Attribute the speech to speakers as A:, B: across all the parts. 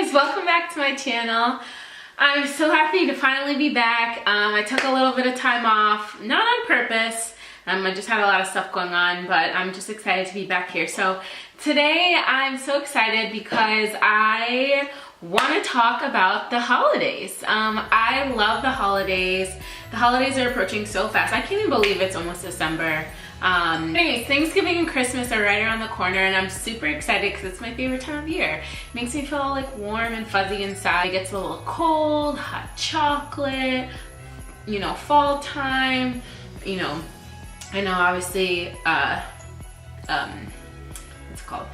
A: guys, welcome back to my channel. I'm so happy to finally be back. I took a little bit of time off, not on purpose. I just had a lot of stuff going on, but I'm just excited to be back here. So today I'm so excited because I want to talk about the holidays. I love the holidays. The holidays are approaching so fast. I can't even believe it's almost December. Anyways, Thanksgiving and Christmas are right around the corner and I'm super excited because it's my favorite time of year. It makes me feel like warm and fuzzy inside. It gets a little cold, hot chocolate, you know, fall time, you know, I know obviously, what's it called?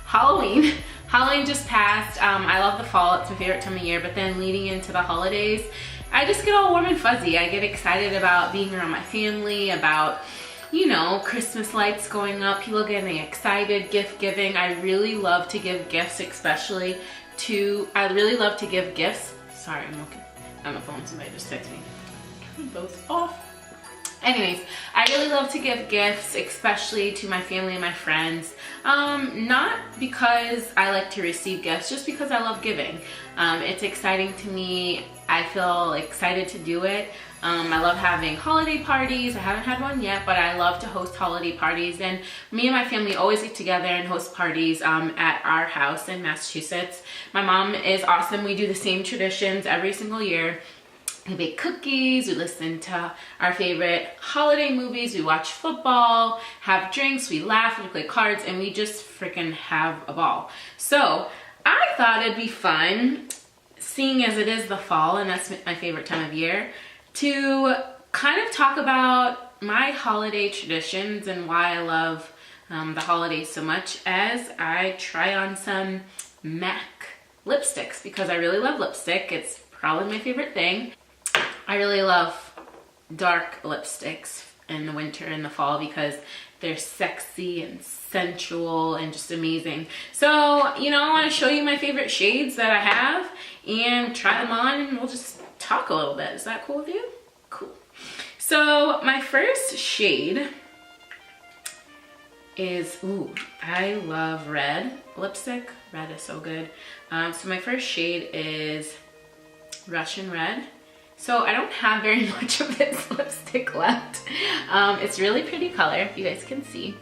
A: Halloween. Halloween just passed. I love the fall, it's my favorite time of year, but then leading into the holidays, I just get all warm and fuzzy. I get excited about being around my family, about, you know, Christmas lights going up, people getting excited, gift giving. I really love to give gifts, especially to, I really love to give gifts. Sorry, I'm looking on the phone, somebody just texted me. Turn those off. Anyways, I really love to give gifts, especially to my family and my friends. Not because I like to receive gifts, just because I love giving. It's exciting to me. I feel excited to do it. I love having holiday parties. I haven't had one yet, but I love to host holiday parties. And me and my family always get together and host parties at our house in Massachusetts. My mom is awesome. We do the same traditions every single year. We bake cookies, we listen to our favorite holiday movies, we watch football, have drinks, we laugh, we play cards, and we just freaking have a ball. So I thought it'd be fun, seeing as it is the fall and that's my favorite time of year, to kind of talk about my holiday traditions and why I love the holidays so much, as I try on some MAC lipsticks, because I really love lipstick. It's probably my favorite thing. I really love dark lipsticks in the winter and the fall because they're sexy and sensual and just amazing. So, you know, I want to show you my favorite shades that I have and try them on, and we'll just talk a little bit. Is that cool with you? Cool. So my first shade is, ooh, I love red lipstick. Red is so good. So my first shade is Russian Red. So I don't have very much of this lipstick left. It's really pretty color, if you guys can see.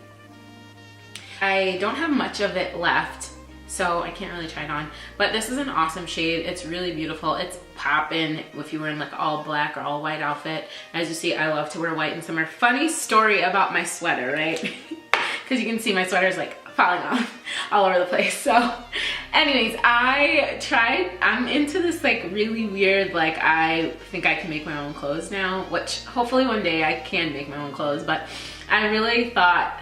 A: I don't have much of it left, so I can't really try it on. But this is an awesome shade. It's really beautiful. It's poppin' if you're wearing like all black or all white outfit. As you see, I love to wear white in summer. Funny story about my sweater, right? Because you can see my sweater is like falling off all over the place. So anyways, I'm into this like really weird, like I think I can make my own clothes now, which hopefully one day I can make my own clothes, but I really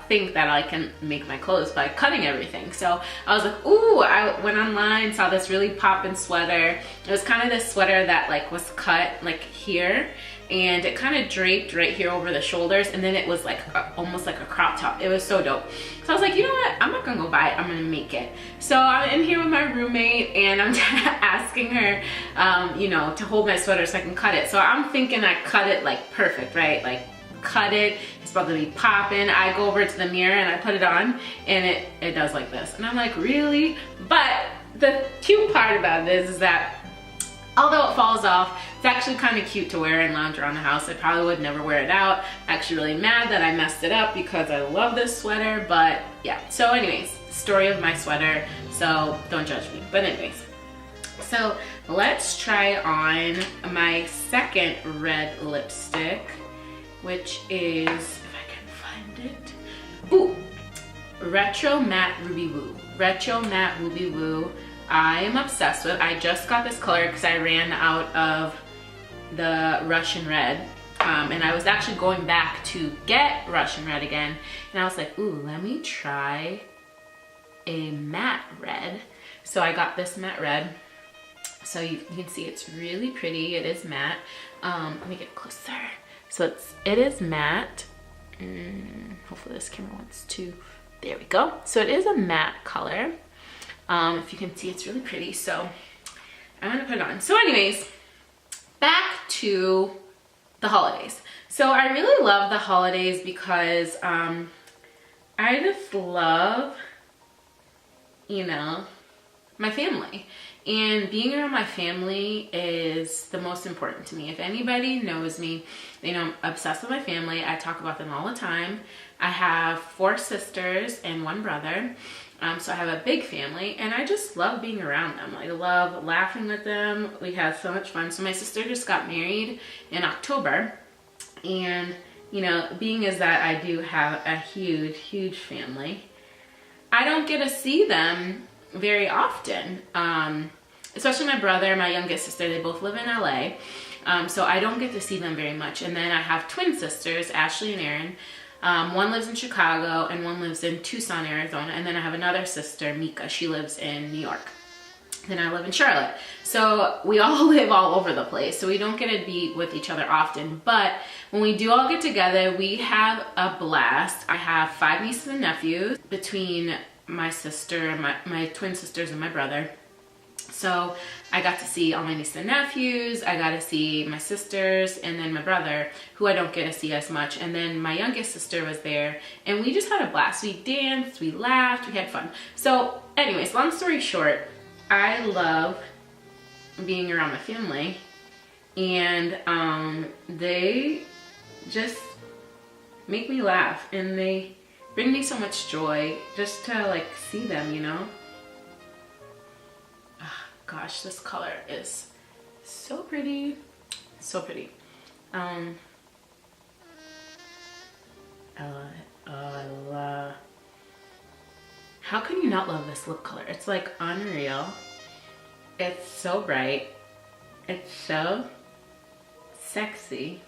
A: think that I can make my clothes by cutting everything. So I was like, ooh, I went online, saw this really poppin' sweater. It was kind of this sweater that like was cut like here, and it kind of draped right here over the shoulders, and then it was like almost like a crop top. It was so dope. So I was like, you know what, I'm not gonna go buy it, I'm gonna make it. So I'm in here with my roommate and I'm asking her, you know, to hold my sweater so I can cut it. So I'm thinking I cut it like perfect, right? Like cut it, it's about to be popping. I go over to the mirror and I put it on, and it does like this. And I'm like, really? But the cute part about this is that although it falls off, it's actually kind of cute to wear and lounge around the house. I probably would never wear it out. I'm actually really mad that I messed it up because I love this sweater, but yeah. So anyways, story of my sweater, so don't judge me. But anyways, so let's try on my second red lipstick, which is, if I can find it, ooh, Retro Matte Ruby Woo. Retro Matte Ruby Woo. I am obsessed with. I just got this color because I ran out of the Russian Red, and I was actually going back to get Russian Red again, and I was like, ooh, let me try a matte red. So I got this matte red. So you can see it's really pretty. It is matte. Let me get closer. So it is matte. Hopefully this camera wants to. There we go. So it is a matte color. If you can see, it's really pretty. So I'm gonna put it on. So anyways, back to the holidays. So I really love the holidays because I just love, you know, my family. And being around my family is the most important to me. If anybody knows me, they know I'm obsessed with my family. I talk about them all the time. I have 4 sisters and 1 brother. So I have a big family, and I just love being around them. I love laughing with them. We have so much fun. So my sister just got married in October, and you know, being as that I do have a huge family, I don't get to see them very often. Especially my brother, my youngest sister, they both live in LA. So I don't get to see them very much. And then I have twin sisters, Ashley and Erin. One lives in Chicago and one lives in Tucson, Arizona. And then I have another sister, Mika. She lives in New York. Then I live in Charlotte. So we all live all over the place. So we don't get to be with each other often. But when we do all get together, we have a blast. I have 5 nieces and nephews between my sister, my twin sisters, and my brother. So I got to see all my nieces and nephews. I got to see my sisters and then my brother, who I don't get to see as much. And then my youngest sister was there, and we just had a blast. We danced, we laughed, we had fun. So anyways, long story short, I love being around my family, and they just make me laugh, and they bring me so much joy just to like see them, you know. Gosh, this color is so pretty, so pretty. I love it. Oh, I love. How can you not love this lip color? It's like unreal. It's so bright. It's so sexy,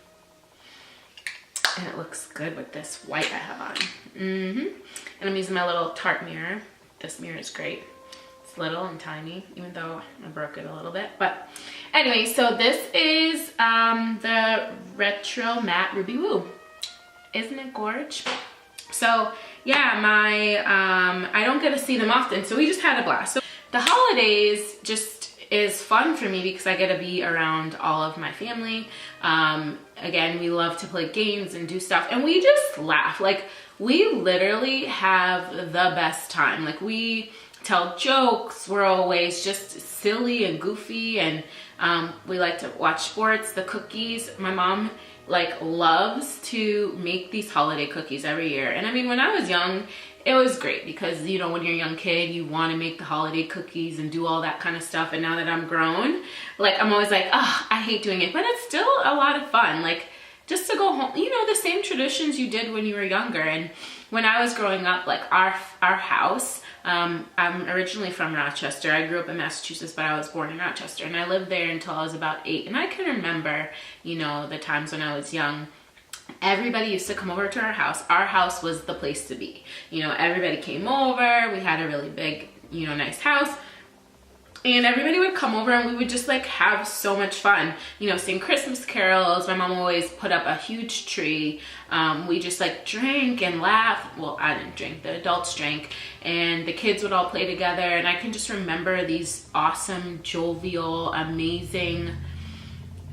A: and it looks good with this white I have on. And I'm using my little Tarte mirror. This mirror is great. Little and tiny, even though I broke it a little bit. But anyway, so this is the Retro Matte Ruby Woo. Isn't it gorge? So yeah, I don't get to see them often, so we just had a blast. So the holidays just is fun for me because I get to be around all of my family. Again, we love to play games and do stuff, and we just laugh. Like, we literally have the best time. Like, we tell jokes, we're always just silly and goofy, and we like to watch sports. The cookies, my mom like loves to make these holiday cookies every year. And I mean, when I was young, it was great because, you know, when you're a young kid, you want to make the holiday cookies and do all that kind of stuff. And now that I'm grown, like, I'm always like, oh, I hate doing it, but it's still a lot of fun. Like, just to go home, you know, the same traditions you did when you were younger. And when I was growing up, like our house, I'm originally from Rochester. I grew up in Massachusetts, but I was born in Rochester, and I lived there until I was about 8. And I can remember, you know, the times when I was young, everybody used to come over to our house. Our house was the place to be. You know, everybody came over. We had a really big, you know, nice house. And everybody would come over, and we would just like have so much fun, you know, sing Christmas carols. My mom always put up a huge tree. We just like drank and laughed. Well, I didn't drink, the adults drank, and the kids would all play together. And I can just remember these awesome, jovial, amazing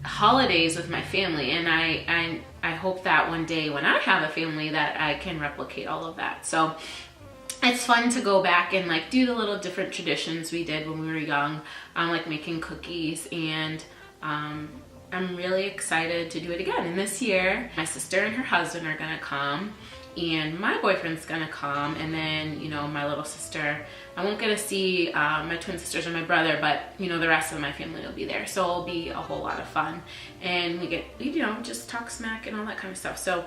A: holidays with my family. And I hope that one day when I have a family that I can replicate all of that. So it's fun to go back and like do the little different traditions we did when we were young, like making cookies, and I'm really excited to do it again. And this year, my sister and her husband are gonna come, and my boyfriend's gonna come, and then, you know, my little sister. I won't get to see my twin sisters or my brother, but, you know, the rest of my family will be there. So it'll be a whole lot of fun, and we you know, just talk smack and all that kind of stuff. So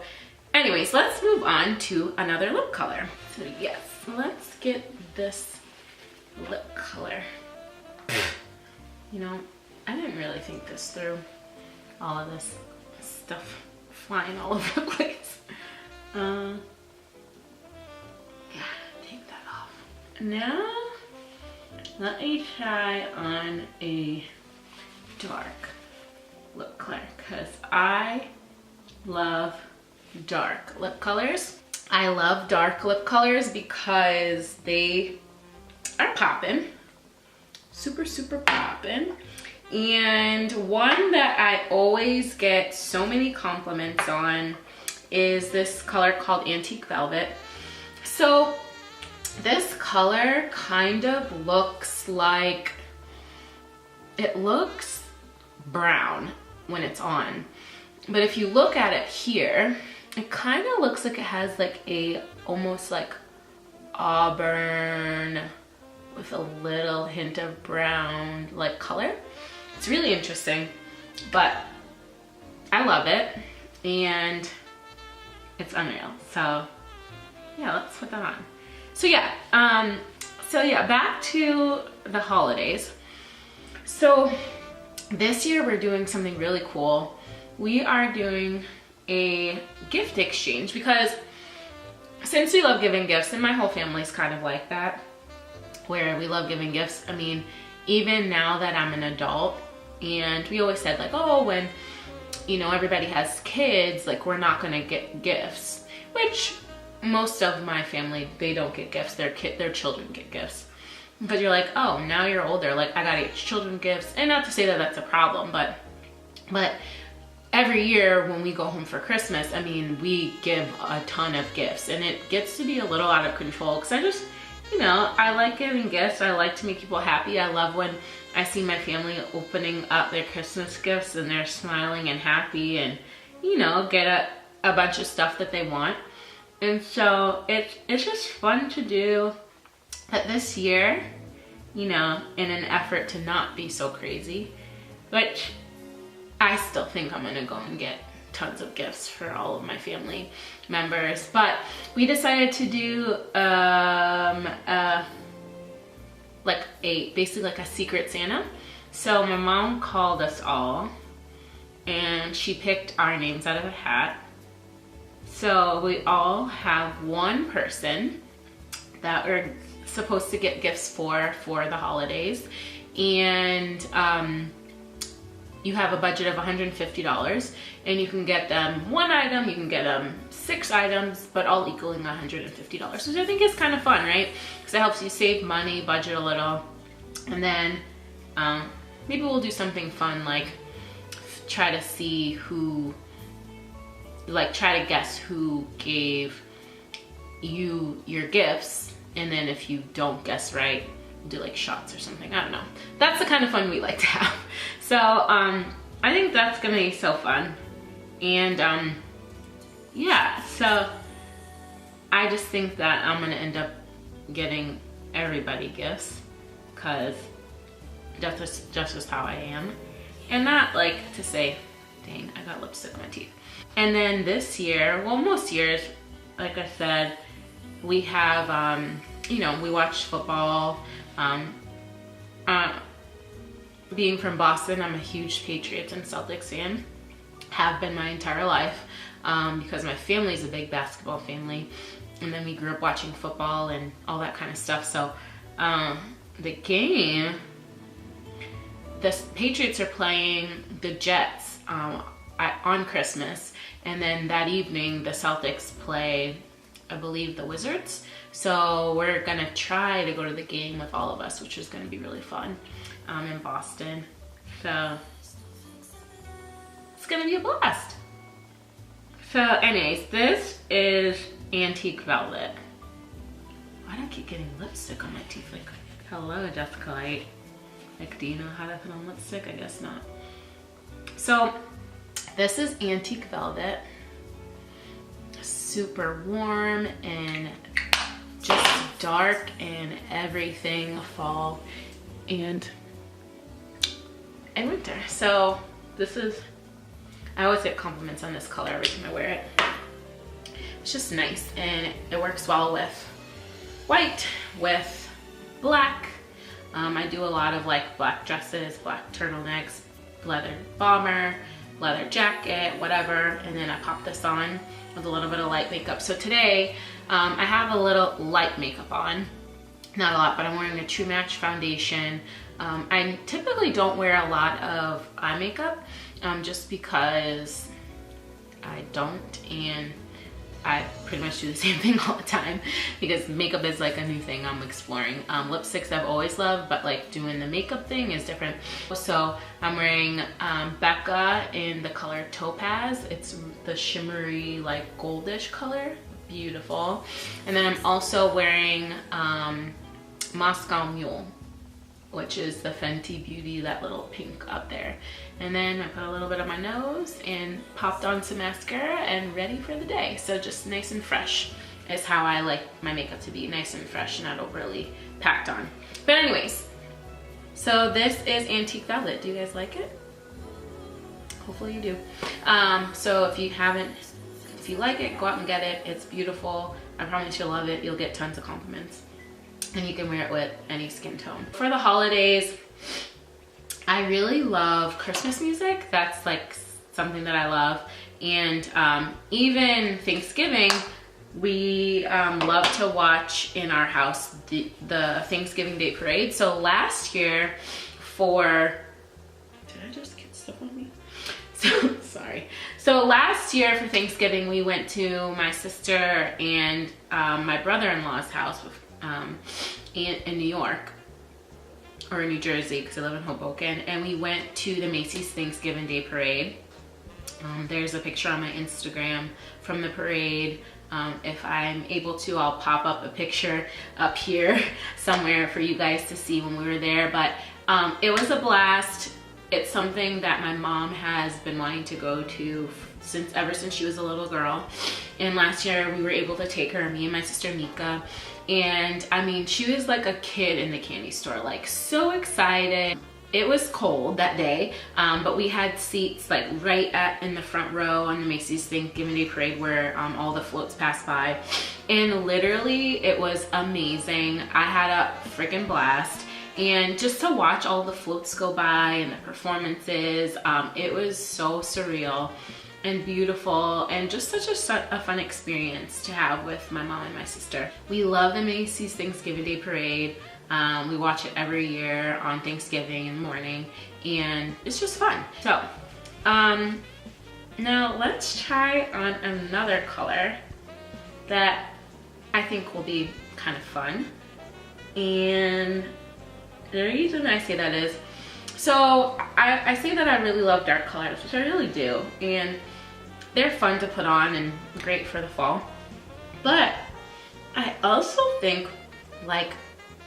A: anyways, let's move on to another lip color. So yes, let's get this lip color. You know, I didn't really think this through. All of this stuff flying all over the place. Yeah, take that off. Now, let me try on a dark lip color, because I love dark lip colors. I love dark lip colors because they are poppin', super poppin'. And one that I always get so many compliments on is this color called Antique Velvet. So this color kind of looks like, it looks brown when it's on, but if you look at it here, it kind of looks like it has like a almost like auburn with a little hint of brown like color. It's really interesting, but I love it and it's unreal. So yeah, let's put that on. So yeah, back to the holidays. So this year we're doing something really cool. We are doing a gift exchange because since we love giving gifts, and my whole family's kind of like that, where we love giving gifts. I mean, even now that I'm an adult, and we always said like, oh, when, you know, everybody has kids, like we're not gonna get gifts, which most of my family, they don't get gifts, their children get gifts. But you're like, oh, now you're older, like I gotta get children gifts. And not to say that that's a problem, but every year when we go home for Christmas, I mean, we give a ton of gifts and it gets to be a little out of control because I just, you know, I like giving gifts. I like to make people happy. I love when I see my family opening up their Christmas gifts and they're smiling and happy and, you know, get a bunch of stuff that they want. And so it's just fun to do. But this year, you know, in an effort to not be so crazy, which I still think I'm gonna go and get tons of gifts for all of my family members, but we decided to do basically like a secret Santa. So my mom called us all and she picked our names out of a hat. So we all have one person that we're supposed to get gifts for the holidays, and you have a budget of $150 and you can get them one item, you can get them 6 items, but all equaling $150, which I think is kind of fun, right? Because it helps you save money, budget a little, and then maybe we'll do something fun like try to guess who gave you your gifts, and then if you don't guess right, do like shots or something. I don't know. That's the kind of fun we like to have. So I think that's gonna be so fun. And yeah, so I just think that I'm gonna end up getting everybody gifts because that's just how I am. And not like to say, dang, I got lipstick on my teeth. And then this year, well, most years, like I said, we have, you know, we watch football. Being from Boston, I'm a huge Patriots and Celtics fan. Have been my entire life because my family is a big basketball family. And then we grew up watching football and all that kind of stuff. So the game, the Patriots are playing the Jets on Christmas. And then that evening, the Celtics play, I believe, the Wizards. So we're gonna try to go to the game with all of us, which is gonna be really fun in Boston. So it's gonna be a blast. So anyways, this is Antique Velvet. Why do I keep getting lipstick on my teeth? Like, hello, Jessica Light. Like, do you know how to put on lipstick? I guess not. So this is Antique Velvet. Super warm and just dark and everything fall and winter. So this is, I always get compliments on this color every time I wear it. It's just nice and it works well with white, with black. I do a lot of like black dresses, black turtlenecks, leather bomber, leather jacket, whatever, and then I pop this on with a little bit of light makeup. So today I have a little light makeup on, not a lot, but I'm wearing a True Match foundation. I typically don't wear a lot of eye makeup just because I don't, and I pretty much do the same thing all the time because makeup is like a new thing I'm exploring. Lipsticks I've always loved, but like doing the makeup thing is different. So I'm wearing Becca in the color Topaz. It's the shimmery like goldish color. beautiful. And then I'm also wearing Moscow Mule, which is the Fenty Beauty, that little pink up there. And then I put a little bit on my nose and popped on some mascara and ready for the day. So just nice and fresh is how I like my makeup to be, nice and fresh, not overly packed on. But anyways, so this is Antique Velvet. Do you guys like it? Hopefully you do. So if you like it, go out and get it. It's beautiful. I promise you'll love it. You'll get tons of compliments. And you can wear it with any skin tone. For the holidays, I really love Christmas music. That's like something that I love. And even Thanksgiving, we love to watch in our house the Thanksgiving Day parade. So last year did I just get stuff on me? So sorry. So last year for Thanksgiving, we went to my sister and my brother-in-law's house in New York, or New Jersey, because I live in Hoboken, and we went to the Macy's Thanksgiving Day Parade. There's a picture on my Instagram from the parade. If I'm able to, I'll pop up a picture up here somewhere for you guys to see when we were there. But it was a blast. It's something that my mom has been wanting to go to ever since she was a little girl. And last year we were able to take her, me and my sister Mika. And I mean, she was like a kid in the candy store, like so excited. It was cold that day, but we had seats like right in the front row on the Macy's Thanksgiving Day Parade where all the floats passed by. And literally it was amazing. I had a freaking blast. And just to watch all the floats go by and the performances, it was so surreal and beautiful and just such a fun experience to have with my mom and my sister. We love the Macy's Thanksgiving Day Parade. We watch it every year on Thanksgiving in the morning, and it's just fun. So now let's try on another color that I think will be kind of fun. And the reason I say that is, so I say that I really love dark colors, which I really do, and they're fun to put on and great for the fall. But I also think like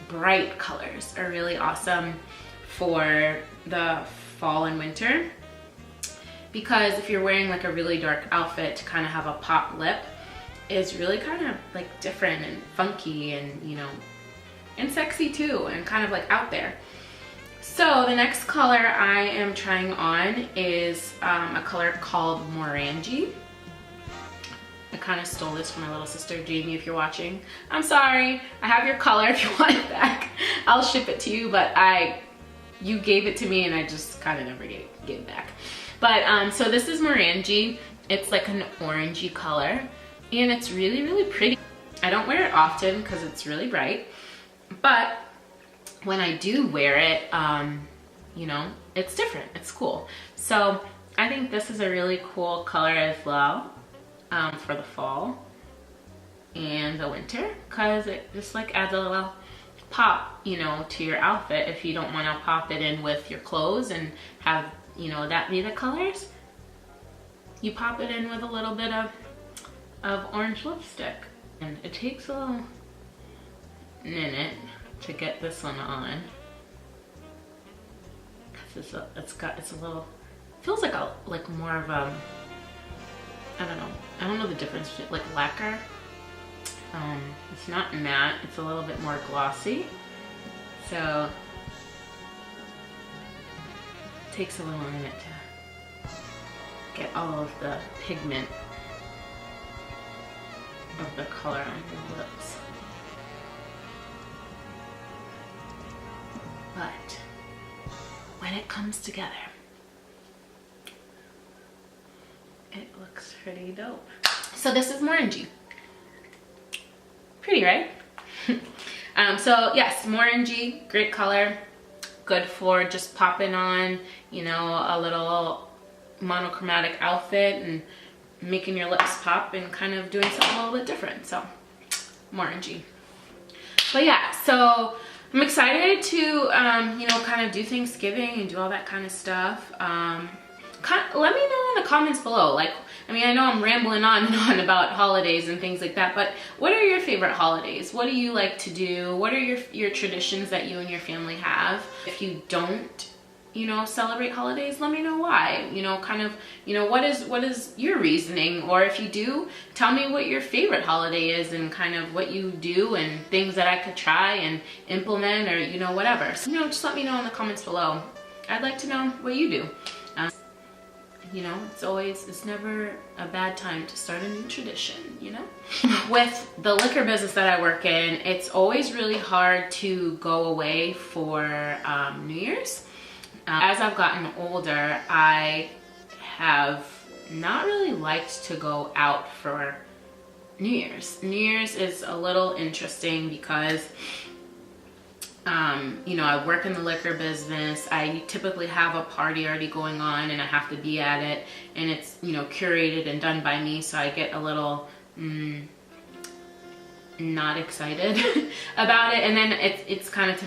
A: bright colors are really awesome for the fall and winter, because if you're wearing like a really dark outfit, to kind of have a pop lip is really kind of like different and funky and, you know, and sexy too, and kind of like out there. So the next color I am trying on is a color called Morangi. I kind of stole this from my little sister, Jamie, if you're watching. I'm sorry, I have your color. If you want it back, I'll ship it to you, but you gave it to me and I just kind of never gave it back. But so this is Morangi. It's like an orangey color and it's really, really pretty. I don't wear it often because it's really bright, but when I do wear it, you know, it's different, it's cool. So I think this is a really cool color as well for the fall and the winter, because it just like adds a little pop, you know, to your outfit if you don't want to pop it in with your clothes and have, you know, that be the colors. You pop it in with a little bit of orange lipstick, and it takes a little minute to get this one on, because it's a little, feels like more of a, I don't know the difference between like lacquer. It's not matte, it's a little bit more glossy, so it takes a little minute to get all of the pigment of the color on your lips. But when it comes together, it looks pretty dope. So this is Morangi. Pretty, right? So yes, Morangi, great color. Good for just popping on, you know, a little monochromatic outfit and making your lips pop and kind of doing something a little bit different. So Morangi. But yeah, so I'm excited to, you know, kind of do Thanksgiving and do all that kind of stuff. let me know in the comments below. Like, I mean, I know I'm rambling on and on about holidays and things like that, but what are your favorite holidays? What do you like to do? What are your traditions that you and your family have? If you don't, you know, celebrate holidays, let me know why. You know, kind of, you know, what is your reasoning? Or if you do, tell me what your favorite holiday is and kind of what you do and things that I could try and implement, or, you know, whatever. So, you know, just let me know in the comments below. I'd like to know what you do. You know, it's never a bad time to start a new tradition, you know? With the liquor business that I work in, it's always really hard to go away for New Year's. As I've gotten older, I have not really liked to go out for New Year's. New Year's is a little interesting because you know, I work in the liquor business. I typically have a party already going on and I have to be at it, and it's, you know, curated and done by me, so I get a little not excited about it. And then it's kind of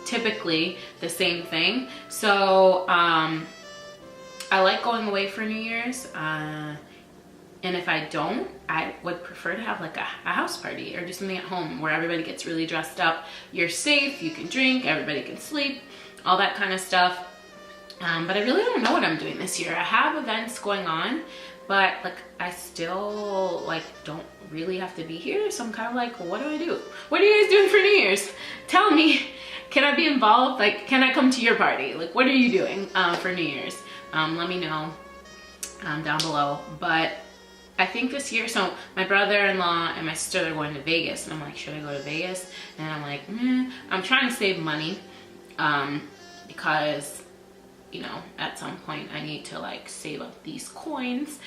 A: typically the same thing. So I like going away for New Year's. And if I don't, I would prefer to have like a house party or do something at home where everybody gets really dressed up. You're safe, you can drink, everybody can sleep, all that kind of stuff. But I really don't know what I'm doing this year. I have events going on, but like I still like don't really have to be here. So I'm kind of like, well, what do I do? What are you guys doing for New Year's? Tell me, can I be involved? Like, can I come to your party? Like, what are you doing for New Year's? Let me know down below. But I think this year, so my brother-in-law and my sister are going to Vegas, and I'm like, should I go to Vegas? And I'm like, I'm trying to save money because, you know, at some point I need to like save up these coins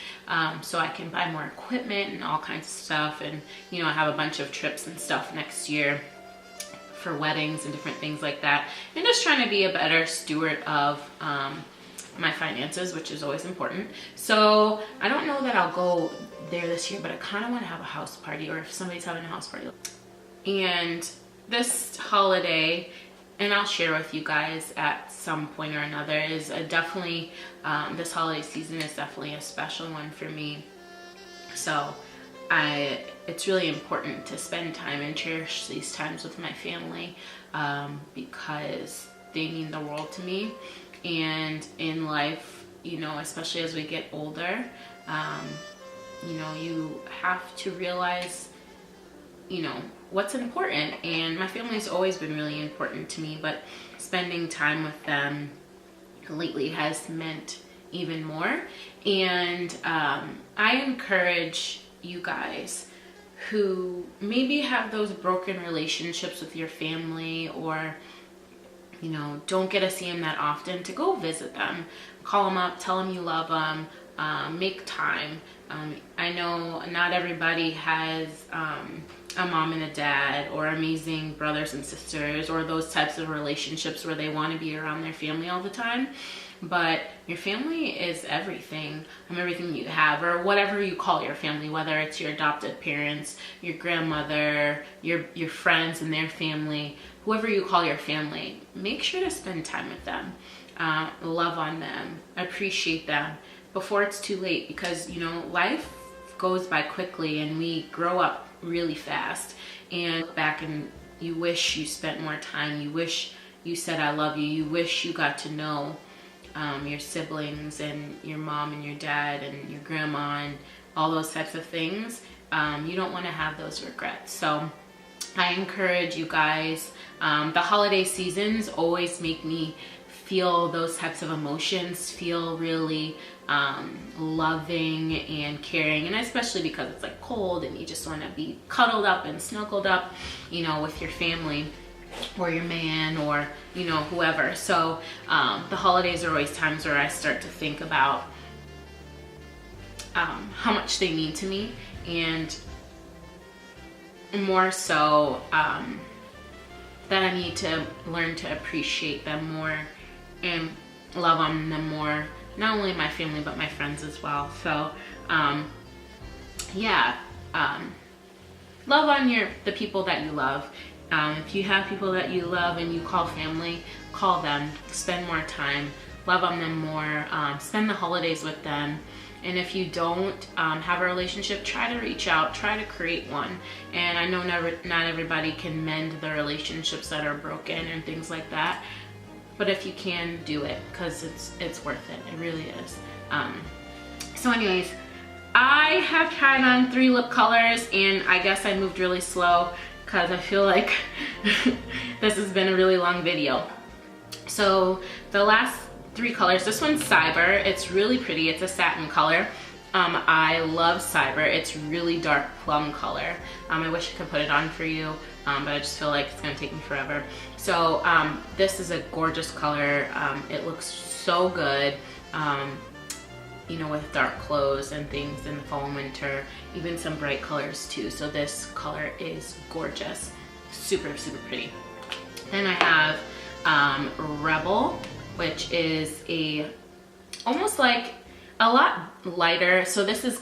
A: so I can buy more equipment and all kinds of stuff. And, you know, I have a bunch of trips and stuff next year for weddings and different things like that. And just trying to be a better steward of my finances, which is always important. So I don't know that I'll go there this year, but I kind of want to have a house party, or if somebody's having a house party. And this holiday, and I'll share with you guys at some point or another, is definitely, this holiday season is definitely a special one for me. So it's really important to spend time and cherish these times with my family because they mean the world to me. And in life, you know, especially as we get older, you know, you have to realize, you know, what's important. And my family's always been really important to me, but spending time with them lately has meant even more. And I encourage you guys who maybe have those broken relationships with your family, or, you know, don't get to see them that often, to go visit them. Call them up, tell them you love them, make time. I know not everybody has a mom and a dad, or amazing brothers and sisters, or those types of relationships where they want to be around their family all the time. But your family is everything, everything you have, or whatever you call your family, whether it's your adopted parents, your grandmother, your friends and their family, whoever you call your family. Make sure to spend time with them, love on them, appreciate them before it's too late, because, you know, life goes by quickly and we grow up really fast, and look back and you wish you spent more time, you wish you said I love you, you wish you got to know your siblings and your mom and your dad and your grandma and all those types of things. You don't want to have those regrets. So I encourage you guys, the holiday seasons always make me feel those types of emotions, feel really loving and caring, and especially because it's like cold and you just want to be cuddled up and snuggled up, you know, with your family or your man, or, you know, whoever. So the holidays are always times where I start to think about how much they mean to me, and more so that I need to learn to appreciate them more and love on them more, not only my family but my friends as well. So yeah, love on the people that you love. If you have people that you love and you call family, call them, spend more time, love on them more, spend the holidays with them. And if you don't have a relationship, try to reach out, try to create one. And I know not everybody can mend the relationships that are broken and things like that. But if you can, do it, because it's worth it. It really is. So anyways, I have tried on 3 lip colors, and I guess I moved really slow because I feel like this has been a really long video. So the last 3 colors, this one's Cyber. It's really pretty. It's a satin color. I love Cyber. It's really dark plum color. I wish I could put it on for you, but I just feel like it's gonna take me forever. So this is a gorgeous color. It looks so good, you know, with dark clothes and things in the fall and winter, even some bright colors too. So this color is gorgeous, super, super pretty. Then I have Rebel, which is almost like a lot lighter. So this is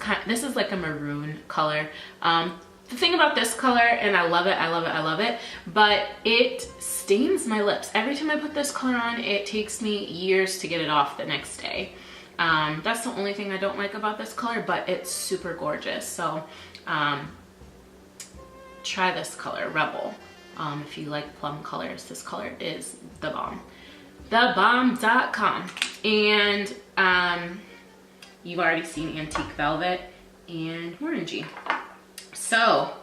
A: like a maroon color. The thing about this color, and I love it, but it stains my lips. Every time I put this color on, it takes me years to get it off the next day. That's the only thing I don't like about this color, but it's super gorgeous. So try this color, Rebel. If you like plum colors, this color is the bomb. Thebomb.com. And you've already seen Antique Velvet and Orangey. So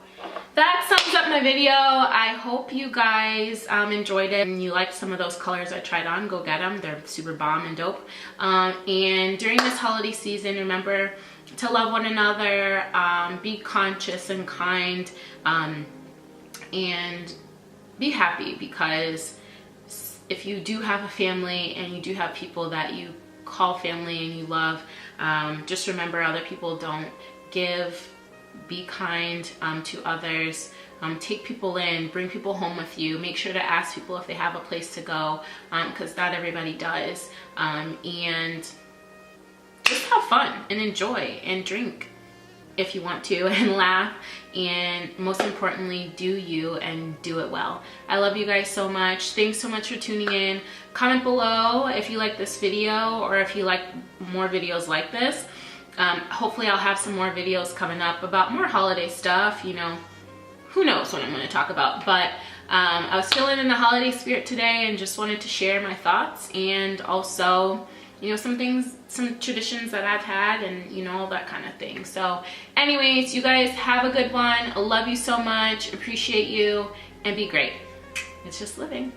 A: that sums up my video. I hope you guys enjoyed it and you liked some of those colors I tried on. Go get them. They're super bomb and dope. And during this holiday season, remember to love one another, be conscious and kind, and be happy, because if you do have a family and you do have people that you call family and you love, just remember other people don't give. Be kind to others. Take people in, bring people home with you. Make sure to ask people if they have a place to go, because not everybody does. And just have fun and enjoy and drink if you want to, and laugh, and most importantly, do you and do it well. I love you guys so much. Thanks so much for tuning in. Comment below if you like this video or if you like more videos like this. Hopefully I'll have some more videos coming up about more holiday stuff. You know, who knows what I'm going to talk about, but I was feeling in the holiday spirit today and just wanted to share my thoughts, and also, you know, some things, some traditions that I've had, and you know, all that kind of thing. So anyways, you guys have a good one. I love you so much, appreciate you, and be great. It's just living.